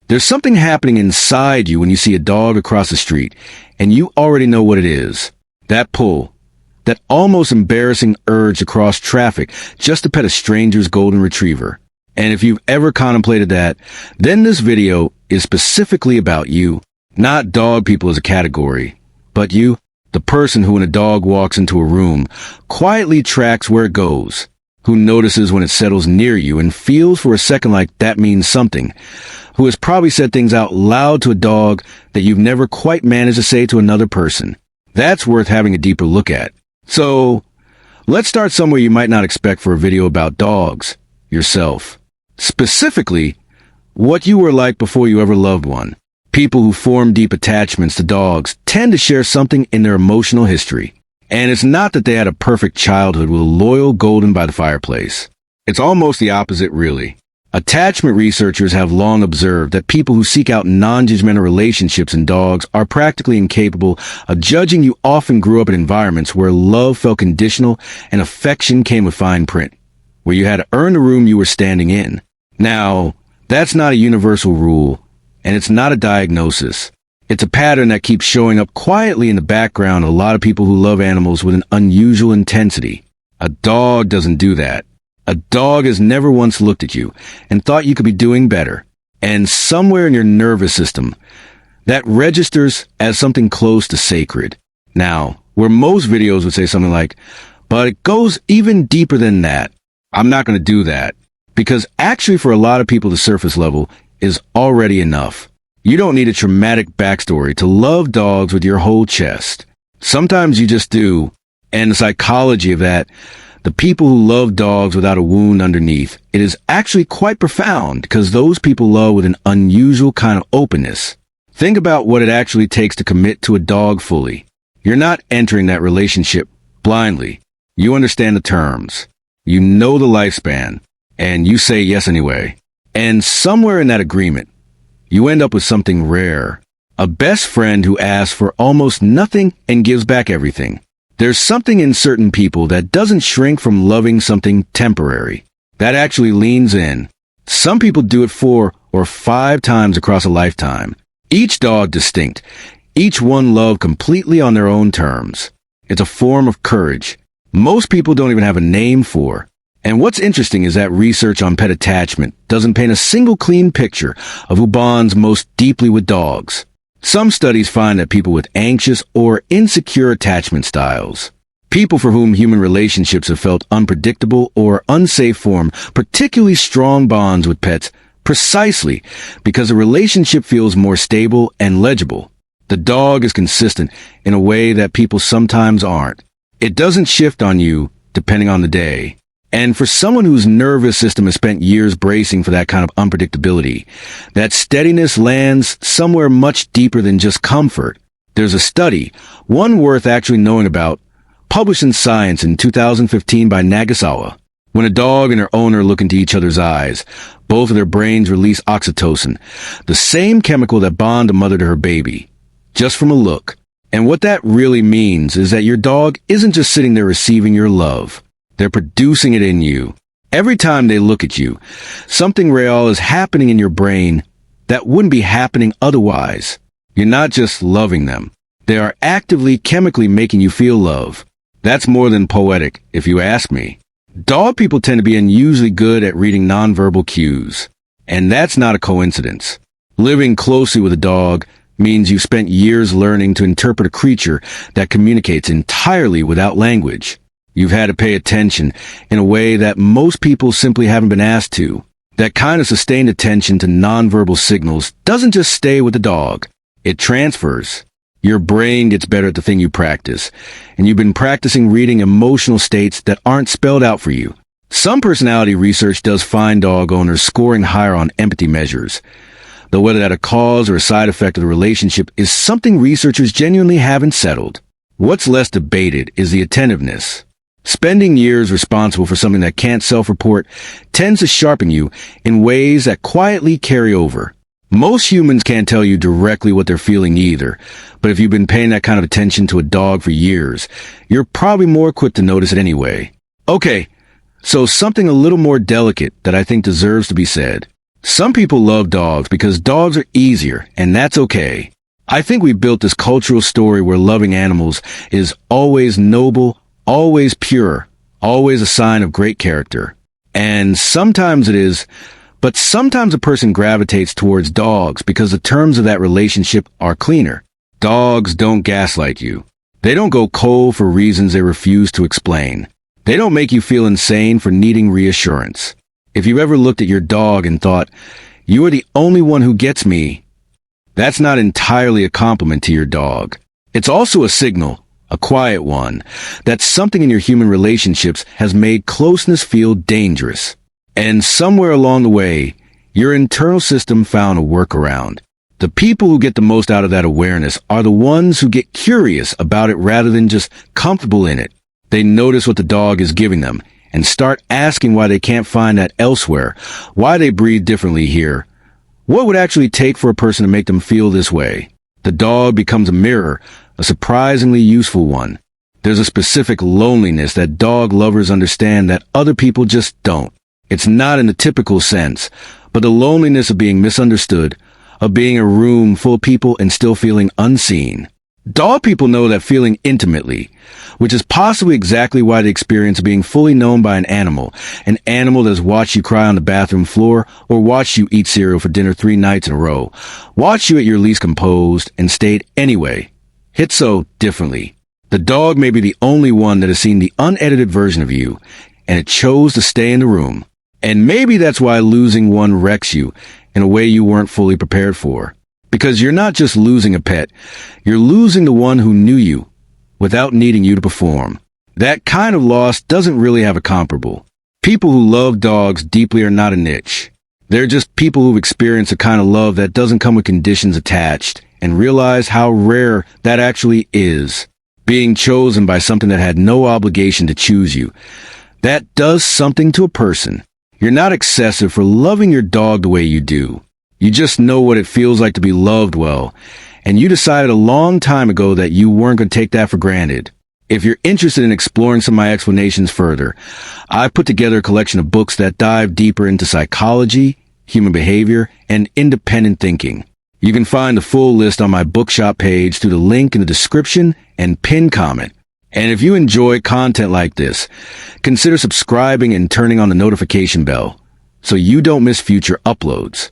There's something happening inside you when you see a dog across the street, and you already know what it is. That pull, that almost embarrassing urge to cross traffic just to pet a stranger's golden retriever. And if you've ever contemplated that, then this video is specifically about you. Not dog people as a category, but you, the person who when a dog walks into a room, quietly tracks where it goes, who notices when it settles near you and feels for a second like that means something, who has probably said things out loud to a dog that you've never quite managed to say to another person. That's worth having a deeper look at. So, let's start somewhere you might not expect for a video about dogs, yourself. Specifically, what you were like before you ever loved one. People who form deep attachments to dogs tend to share something in their emotional history. And it's not that they had a perfect childhood with a loyal golden by the fireplace. It's almost the opposite, really. Attachment researchers have long observed that people who seek out non-judgmental relationships in dogs are practically incapable of judging. You often grew up in environments where love felt conditional and affection came with fine print, where you had to earn the room you were standing in. Now, that's not a universal rule, and it's not a diagnosis. It's a pattern that keeps showing up quietly in the background of a lot of people who love animals with an unusual intensity. A dog doesn't do that. A dog has never once looked at you and thought you could be doing better. And somewhere in your nervous system, that registers as something close to sacred. Now, where most videos would say something like, but it goes even deeper than that. I'm not going to do that. Because actually for a lot of people, the surface level is already enough. You don't need a traumatic backstory to love dogs with your whole chest. Sometimes you just do. And the psychology of that, the people who love dogs without a wound underneath, it is actually quite profound because those people love with an unusual kind of openness. Think about what it actually takes to commit to a dog fully. You're not entering that relationship blindly. You understand the terms. You know the lifespan. And you say yes anyway. And somewhere in that agreement, you end up with something rare. A best friend who asks for almost nothing and gives back everything. There's something in certain people that doesn't shrink from loving something temporary. That actually leans in. Some people do it 4 or 5 times across a lifetime. Each dog distinct. Each one loved completely on their own terms. It's a form of courage. Most people don't even have a name for. And what's interesting is that research on pet attachment doesn't paint a single clean picture of who bonds most deeply with dogs. Some studies find that people with anxious or insecure attachment styles, people for whom human relationships have felt unpredictable or unsafe, form particularly strong bonds with pets precisely because the relationship feels more stable and legible. The dog is consistent in a way that people sometimes aren't. It doesn't shift on you depending on the day. And for someone whose nervous system has spent years bracing for that kind of unpredictability, that steadiness lands somewhere much deeper than just comfort. There's a study, one worth actually knowing about, published in Science in 2015 by Nagasawa. When a dog and her owner look into each other's eyes, both of their brains release oxytocin, the same chemical that bonds a mother to her baby, just from a look. And what that really means is that your dog isn't just sitting there receiving your love. They're producing it in you. Every time they look at you, something real is happening in your brain that wouldn't be happening otherwise. You're not just loving them. They are actively, chemically making you feel love. That's more than poetic, if you ask me. Dog people tend to be unusually good at reading nonverbal cues. And that's not a coincidence. Living closely with a dog means you've spent years learning to interpret a creature that communicates entirely without language. You've had to pay attention in a way that most people simply haven't been asked to. That kind of sustained attention to nonverbal signals doesn't just stay with the dog. It transfers. Your brain gets better at the thing you practice, and you've been practicing reading emotional states that aren't spelled out for you. Some personality research does find dog owners scoring higher on empathy measures, though whether that a cause or a side effect of the relationship is something researchers genuinely haven't settled. What's less debated is the attentiveness. Spending years responsible for something that can't self-report tends to sharpen you in ways that quietly carry over. Most humans can't tell you directly what they're feeling either, but if you've been paying that kind of attention to a dog for years, you're probably more equipped to notice it anyway. Okay, so something a little more delicate that I think deserves to be said. Some people love dogs because dogs are easier, and that's okay. I think we built this cultural story where loving animals is always noble, always pure, always a sign of great character. And sometimes it is, but sometimes a person gravitates towards dogs because the terms of that relationship are cleaner. Dogs don't gaslight you. They don't go cold for reasons they refuse to explain. They don't make you feel insane for needing reassurance. If you've ever looked at your dog and thought, "You are the only one who gets me," that's not entirely a compliment to your dog. It's also a signal, a quiet one, that something in your human relationships has made closeness feel dangerous. And somewhere along the way, your internal system found a workaround. The people who get the most out of that awareness are the ones who get curious about it rather than just comfortable in it. They notice what the dog is giving them and start asking why they can't find that elsewhere, why they breathe differently here. What would actually take for a person to make them feel this way? The dog becomes a mirror, a surprisingly useful one. There's a specific loneliness that dog lovers understand that other people just don't. It's not in the typical sense, but the loneliness of being misunderstood, of being in a room full of people and still feeling unseen. Dog people know that feeling intimately, which is possibly exactly why they experience being fully known by an animal that has watched you cry on the bathroom floor or watched you eat cereal for dinner 3 nights in a row, watched you at your least composed and stayed anyway. Hit so differently. The dog may be the only one that has seen the unedited version of you, and it chose to stay in the room. And maybe that's why losing one wrecks you in a way you weren't fully prepared for. Because you're not just losing a pet, you're losing the one who knew you without needing you to perform. That kind of loss doesn't really have a comparable. People who love dogs deeply are not a niche. They're just people who've experienced a kind of love that doesn't come with conditions attached and realize how rare that actually is. Being chosen by something that had no obligation to choose you. That does something to a person. You're not excessive for loving your dog the way you do. You just know what it feels like to be loved well, and you decided a long time ago that you weren't going to take that for granted. If you're interested in exploring some of my explanations further, I've put together a collection of books that dive deeper into psychology, human behavior, and independent thinking. You can find the full list on my bookshop page through the link in the description and pinned comment. And if you enjoy content like this, consider subscribing and turning on the notification bell so you don't miss future uploads.